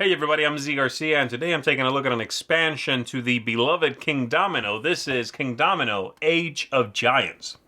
Hey everybody, I'm Garcia, and today I'm taking a look at an expansion to the beloved Kingdomino. This is Kingdomino, Age of Giants.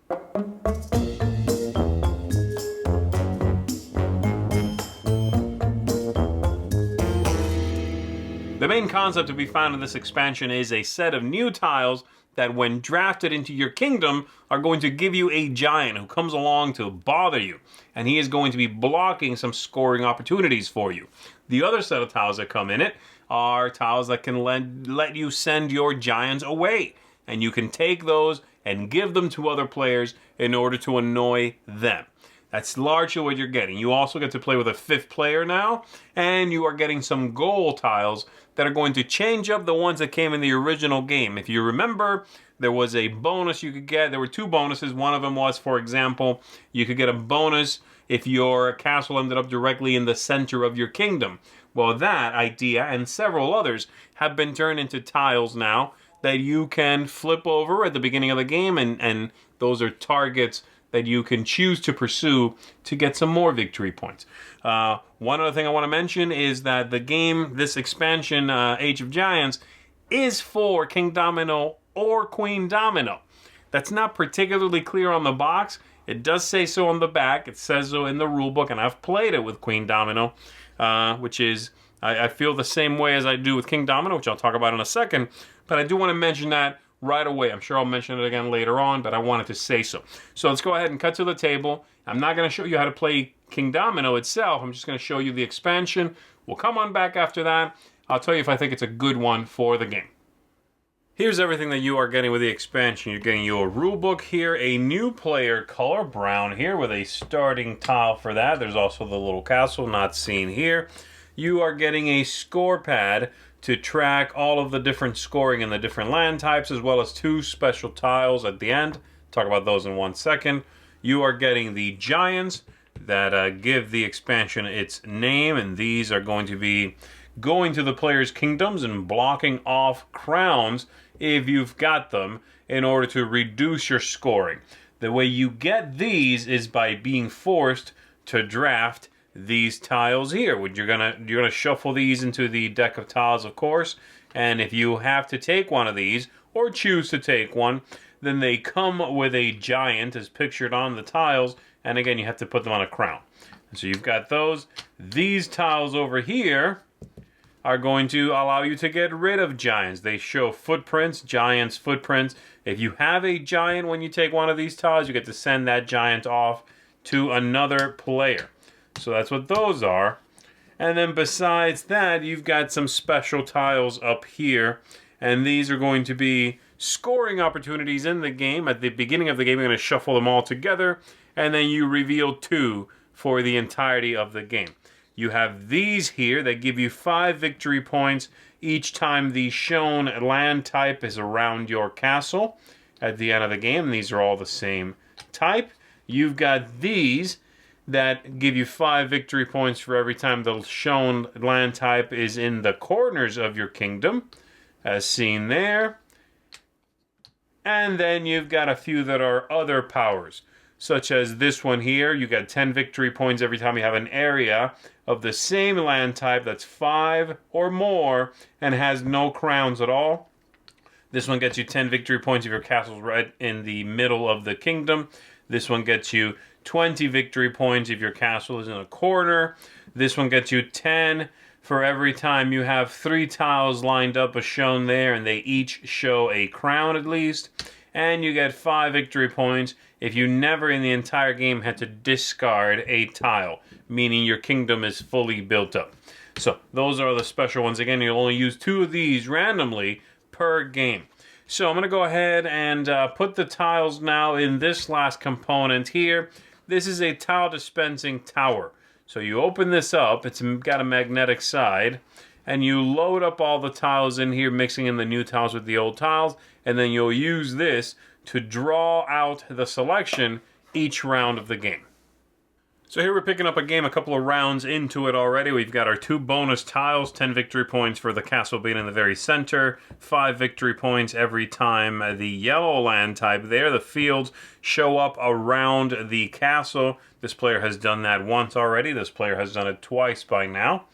The main concept to be found in this expansion is a set of new tiles that when drafted into your kingdom are going to give you a giant who comes along to bother you. And he is going to be blocking some scoring opportunities for you. The other set of tiles that come in it are tiles that can let you send your giants away. And you can take those and give them to other players in order to annoy them. That's largely what you're getting. You also get to play with a fifth player now, and you are getting some goal tiles that are going to change up the ones that came in the original game. If you remember, there was a bonus you could get. There were two bonuses. One of them was, for example, you could get a bonus if your castle ended up directly in the center of your kingdom. Well, that idea and several others have been turned into tiles now that you can flip over at the beginning of the game, and those are targets that you can choose to pursue to get some more victory points. One other thing I want to mention is that the game, this expansion, Age of Giants, is for Kingdomino or Queendomino. That's not particularly clear on the box. It does say so on the back. It says so in the rulebook, and I've played it with Queendomino, which is, I feel the same way as I do with Kingdomino, which I'll talk about in a second. But I do want to mention that right away. I'm sure I'll mention it again later on, but I wanted to say so. So let's go ahead and cut to the table. I'm not going to show you how to play Kingdomino itself. I'm just going to show you the expansion. We'll come on back after that. I'll tell you if I think it's a good one for the game. Here's everything that you are getting with the expansion. You're getting your rulebook here, a new player color, brown here, with a starting tile for that. There's also the little castle, not seen here. You are getting a score pad to track all of the different scoring in the different land types, as well as two special tiles at the end. Talk about those in 1 second. You are getting the giants that give the expansion its name, and these are going to be going to the player's kingdoms and blocking off crowns if you've got them in order to reduce your scoring. The way you get these is by being forced to draft these tiles here. You're gonna shuffle these into the deck of tiles, of course, and if you have to take one of these or choose to take one, then they come with a giant as pictured on the tiles, and again you have to put them on a crown. And so you've got those. These tiles over here are going to allow you to get rid of giants. They show footprints, giants' footprints. If you have a giant when you take one of these tiles, you get to send that giant off to another player. So that's what those are. And then besides that, you've got some special tiles up here. And these are going to be scoring opportunities in the game. At the beginning of the game, you're going to shuffle them all together. And then you reveal 2 for the entirety of the game. You have these here that give you 5 victory points each time the shown land type is around your castle at the end of the game. These are all the same type. You've got these that give you 5 victory points for every time the shown land type is in the corners of your kingdom, as seen there. And then you've got a few that are other powers, such as this one here. You got 10 victory points every time you have an area of the same land type that's 5 or more and has no crowns at all. This one gets you 10 victory points if your castle's right in the middle of the kingdom. This one gets you 20 victory points if your castle is in a corner. This one gets you 10 for every time you have 3 tiles lined up as shown there, and they each show a crown at least. And you get 5 victory points if you never in the entire game had to discard a tile, meaning your kingdom is fully built up. So those are the special ones. Again, you'll only use 2 of these randomly per game. So I'm going to go ahead and put the tiles now in this last component here. This is a tile dispensing tower. So you open this up, it's got a magnetic side, and you load up all the tiles in here, mixing in the new tiles with the old tiles, and then you'll use this to draw out the selection each round of the game. So here we're picking up a game a couple of rounds into it already. We've got our 2 bonus tiles, 10 victory points for the castle being in the very center, 5 victory points every time the yellow land type there, the fields, show up around the castle. This player has done that once already. This player has done it twice by now.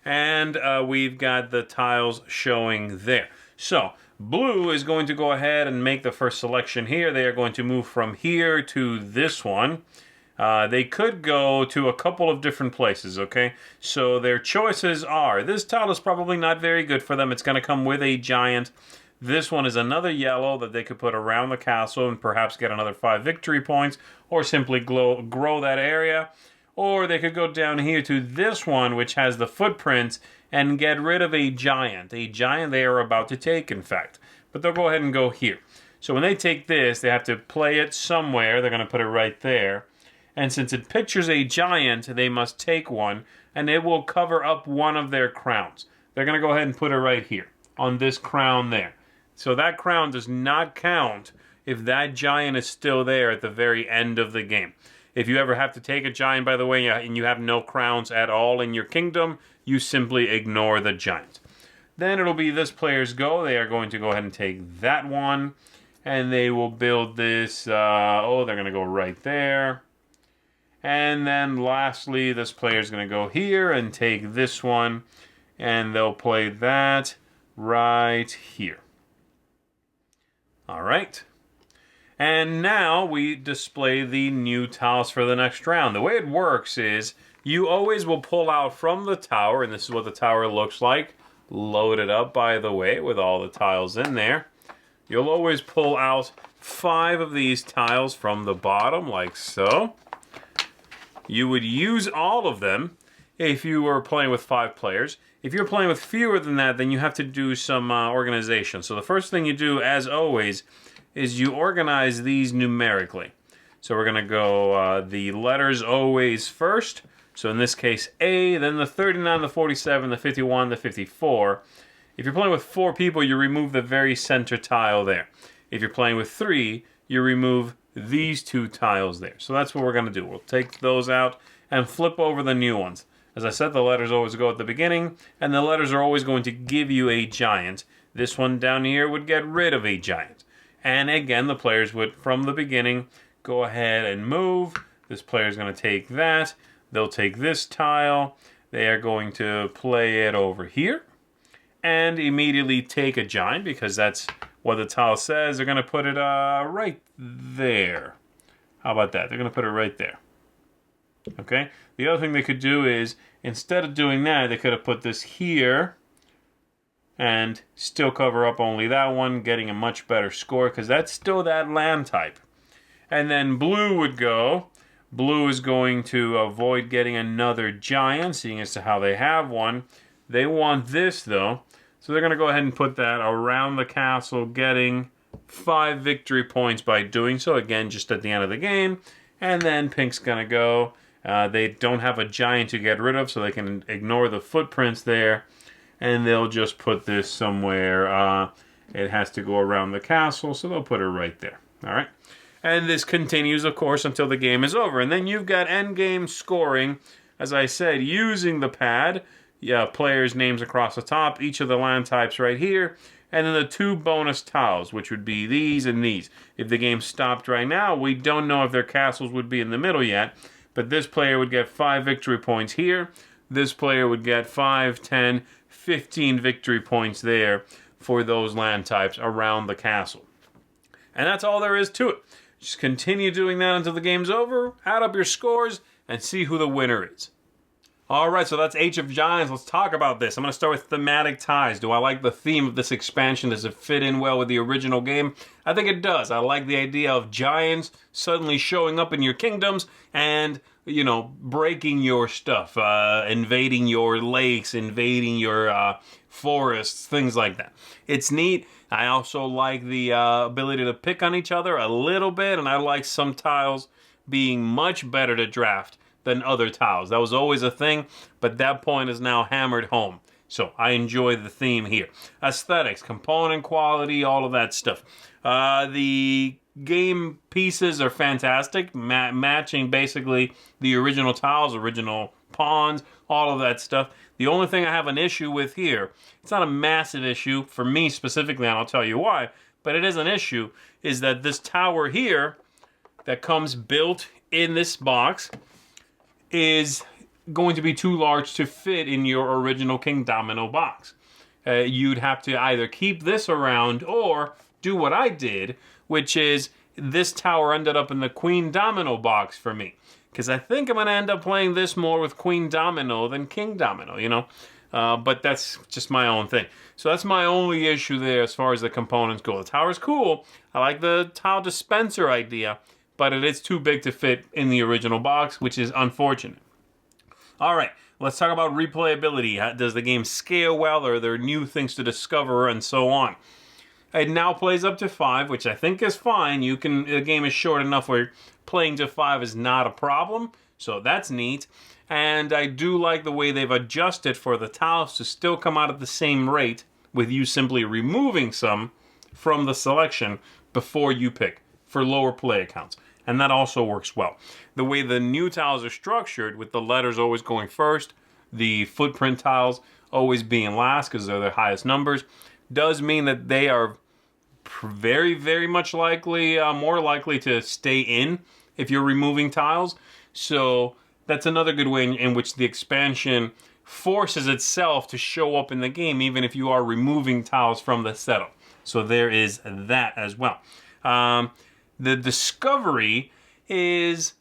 And we've got the tiles showing there. So blue is going to go ahead and make the first selection here. They are going to move from here to this one. They could go to a couple of different places, okay? So their choices are, this tile is probably not very good for them. It's going to come with a giant. This one is another yellow that they could put around the castle and perhaps get another 5 victory points, or simply grow that area. Or they could go down here to this one, which has the footprints, and get rid of a giant. A giant they are about to take, in fact. But they'll go ahead and go here. So when they take this, they have to play it somewhere. They're going to put it right there. And since it pictures a giant, they must take one, and it will cover up one of their crowns. They're going to go ahead and put it right here, on this crown there. So that crown does not count if that giant is still there at the very end of the game. If you ever have to take a giant, by the way, and you have no crowns at all in your kingdom, you simply ignore the giant. Then it'll be this player's go. They are going to go ahead and take that one, and they will build this. They're going to go right there. And then lastly, this player's going to go here and take this one, and they'll play that right here. All right. And now we display the new tiles for the next round. The way it works is you always will pull out from the tower, and this is what the tower looks like, loaded up, by the way, with all the tiles in there. You'll always pull out 5 of these tiles from the bottom, like so. You would use all of them if you were playing with 5 players. If you're playing with fewer than that, then you have to do some organization. So the first thing you do, as always, is you organize these numerically. So we're going to go the letters always first. So in this case, A, then the 39, the 47, the 51, the 54. If you're playing with 4 people, you remove the very center tile there. If you're playing with 3, you remove these 2 tiles there. So that's what we're going to do. We'll take those out and flip over the new ones. As I said, the letters always go at the beginning, and the letters are always going to give you a giant. This one down here would get rid of a giant. And again, the players would, from the beginning, go ahead and move. This player is going to take that. They'll take this tile. They are going to play it over here and immediately take a giant, because that's what the tile says. They're going to put it right there. How about that? They're going to put it right there. Okay? The other thing they could do is, instead of doing that, they could have put this here and still cover up only that one, getting a much better score, because that's still that land type. And then blue would go. Blue is going to avoid getting another giant, seeing as to how they have one. They want this, though. So they're going to go ahead and put that around the castle, getting 5 victory points by doing so. Again, just at the end of the game. And then pink's going to go. They don't have a giant to get rid of, so they can ignore the footprints there. And they'll just put this somewhere. It has to go around the castle, so they'll put it right there. All right. And this continues, of course, until the game is over. And then you've got endgame scoring, as I said, using the pad. Players' names across the top, each of the land types right here, and then the 2 bonus tiles, which would be these and these. If the game stopped right now, we don't know if their castles would be in the middle yet, but this player would get 5 victory points here. This player would get 5, 10, 15 victory points there for those land types around the castle. And that's all there is to it. Just continue doing that until the game's over, add up your scores, and see who the winner is. Alright, so that's Age of Giants. Let's talk about this. I'm going to start with thematic ties. Do I like the theme of this expansion? Does it fit in well with the original game? I think it does. I like the idea of giants suddenly showing up in your kingdoms and, breaking your stuff, invading your lakes, invading your forests, things like that. It's neat. I also like the ability to pick on each other a little bit, and I like some tiles being much better to draft than other tiles. That was always a thing, but that point is now hammered home. So I enjoy the theme here. Aesthetics, component quality, all of that stuff. The game pieces are fantastic, matching basically the original tiles, original pawns, all of that stuff. The only thing I have an issue with here, it's not a massive issue for me specifically, and I'll tell you why, but it is an issue, is that this tower here that comes built in this box is going to be too large to fit in your original Kingdomino box. You'd have to either keep this around or do what I did, which is this tower ended up in the Queen Domino box for me. Because I think I'm going to end up playing this more with Queen Domino than King Domino, you know? But that's just my own thing. So that's my only issue there as far as the components go. The tower's cool. I like the tile dispenser idea, but it is too big to fit in the original box, which is unfortunate. All right, let's talk about replayability. Does the game scale well? Are there new things to discover and so on? It now plays up to 5, which I think is fine. The game is short enough where playing to 5 is not a problem, so that's neat. And I do like the way they've adjusted for the tiles to still come out at the same rate with you simply removing some from the selection before you pick for lower play accounts. And that also works well. The way the new tiles are structured, with the letters always going first, the footprint tiles always being last because they're the highest numbers, does mean that they are very, very much likely, more likely to stay in if you're removing tiles. So that's another good way in which the expansion forces itself to show up in the game, even if you are removing tiles from the setup. So there is that as well. The discovery is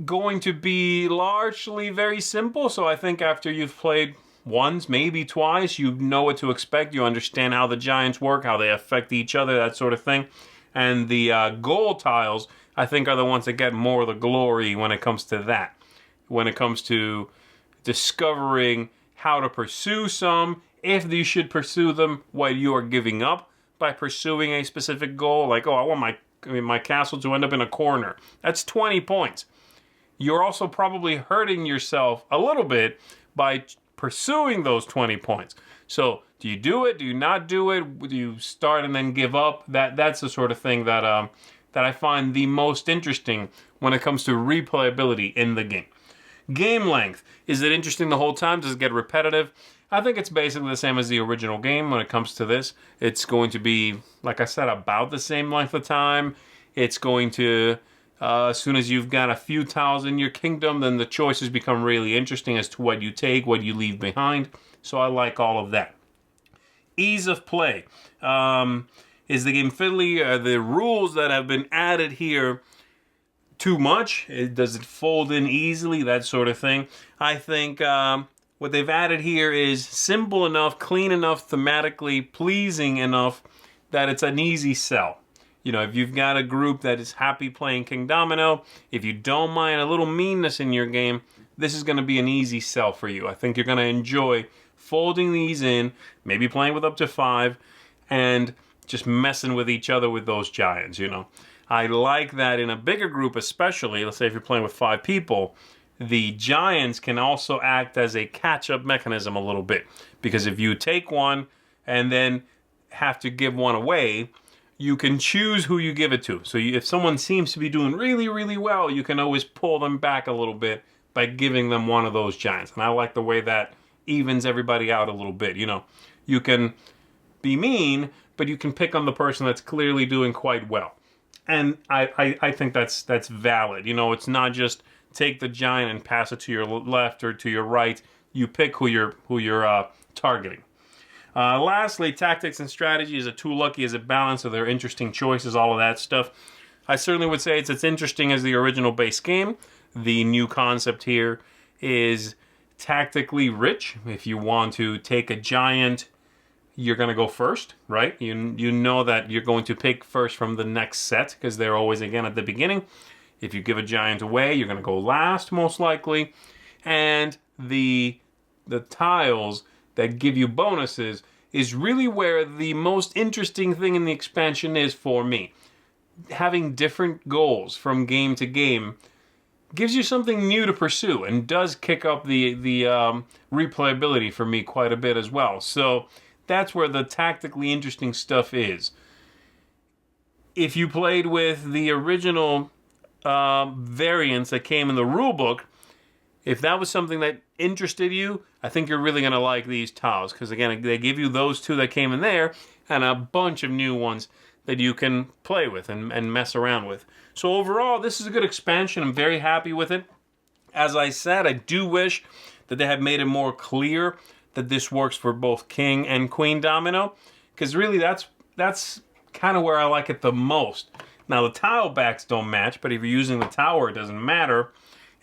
going to be largely very simple. So I think after you've played once, maybe twice, you know what to expect. You understand how the giants work, how they affect each other, that sort of thing. And the gold tiles, I think, are the ones that get more of the glory when it comes to that. When it comes to discovering how to pursue some, if you should pursue them, what you are giving up by pursuing a specific goal. Like, oh, I want my castle to end up in a corner. That's 20 points. You're also probably hurting yourself a little bit by pursuing those 20 points. So do you do it? Do you not do it? Do you start and then give up? That's the sort of thing that I find the most interesting when it comes to replayability in the game. Game length. Is it interesting the whole time? Does it get repetitive? I think it's basically the same as the original game when it comes to this. It's going to be, like I said, about the same length of time. It's going to, as soon as you've got a few tiles in your kingdom, then the choices become really interesting as to what you take, what you leave behind. So I like all of that. Ease of play. Is the game fiddly? Are the rules that have been added here too much? Does it fold in easily? That sort of thing. I think what they've added here is simple enough, clean enough, thematically pleasing enough that it's an easy sell. You know, if you've got a group that is happy playing Kingdomino, if you don't mind a little meanness in your game, this is going to be an easy sell for you. I think you're going to enjoy folding these in, maybe playing with up to 5, and just messing with each other with those giants, you know. I like that in a bigger group especially, let's say if you're playing with 5 people, the giants can also act as a catch-up mechanism a little bit. Because if you take one and then have to give one away, you can choose who you give it to. So if someone seems to be doing really, really well, you can always pull them back a little bit by giving them one of those giants. And I like the way that evens everybody out a little bit. You know, you can be mean, but you can pick on the person that's clearly doing quite well. And I think that's valid. You know, it's not just take the giant and pass it to your left or to your right. You pick who you're targeting. Lastly, tactics and strategy. Is it too lucky? Is it balanced? Are there interesting choices? All of that stuff. I certainly would say it's as interesting as the original base game. The new concept here is tactically rich. If you want to take a giant, you're going to go first, right? You know that you're going to pick first from the next set because they're always, again, at the beginning. If you give a giant away, you're going to go last, most likely. And the tiles that give you bonuses is really where the most interesting thing in the expansion is for me. Having different goals from game to game gives you something new to pursue and does kick up the replayability for me quite a bit as well. So that's where the tactically interesting stuff is. If you played with the original variants that came in the rulebook, if that was something that interested you, I think you're really going to like these tiles. Because again, they give you those 2 that came in there and a bunch of new ones that you can play with and mess around with. So overall, this is a good expansion. I'm very happy with it. As I said, I do wish that they had made it more clear that this works for both king and queen domino, because really that's kind of where I like it the most. Now, the tile backs don't match, but if you're using the tower, it doesn't matter.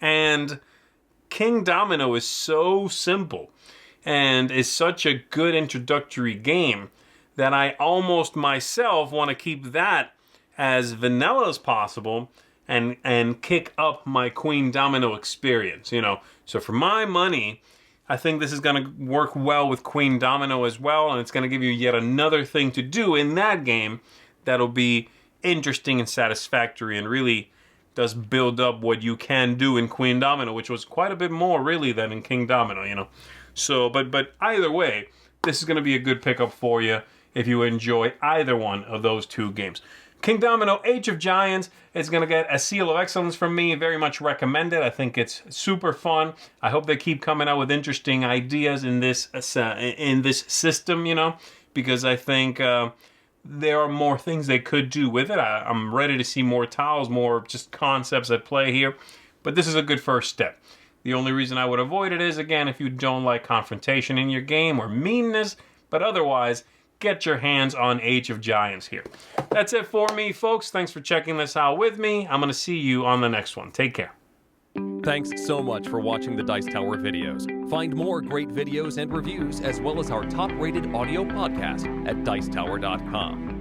And king domino is so simple and is such a good introductory game that I almost myself want to keep that as vanilla as possible and kick up my queen domino experience, you know. So for my money, I think this is going to work well with queen domino as well, and it's going to give you yet another thing to do in that game that'll be interesting and satisfactory and really does build up what you can do in queen domino, which was quite a bit more really than in king domino, you know. So, but either way, this is going to be a good pickup for you if you enjoy either one of those two games. Kingdomino Age of Giants is going to get a seal of excellence from me. Very much recommended. I think it's super fun. I hope they keep coming out with interesting ideas in this system, you know, because I think there are more things they could do with it. I'm ready to see more tiles, more just concepts at play here. But this is a good first step. The only reason I would avoid it is, again, if you don't like confrontation in your game or meanness, but otherwise, get your hands on Age of Giants here. That's it for me, folks. Thanks for checking this out with me. I'm going to see you on the next one. Take care. Thanks so much for watching the Dice Tower videos. Find more great videos and reviews, as well as our top-rated audio podcast at Dicetower.com.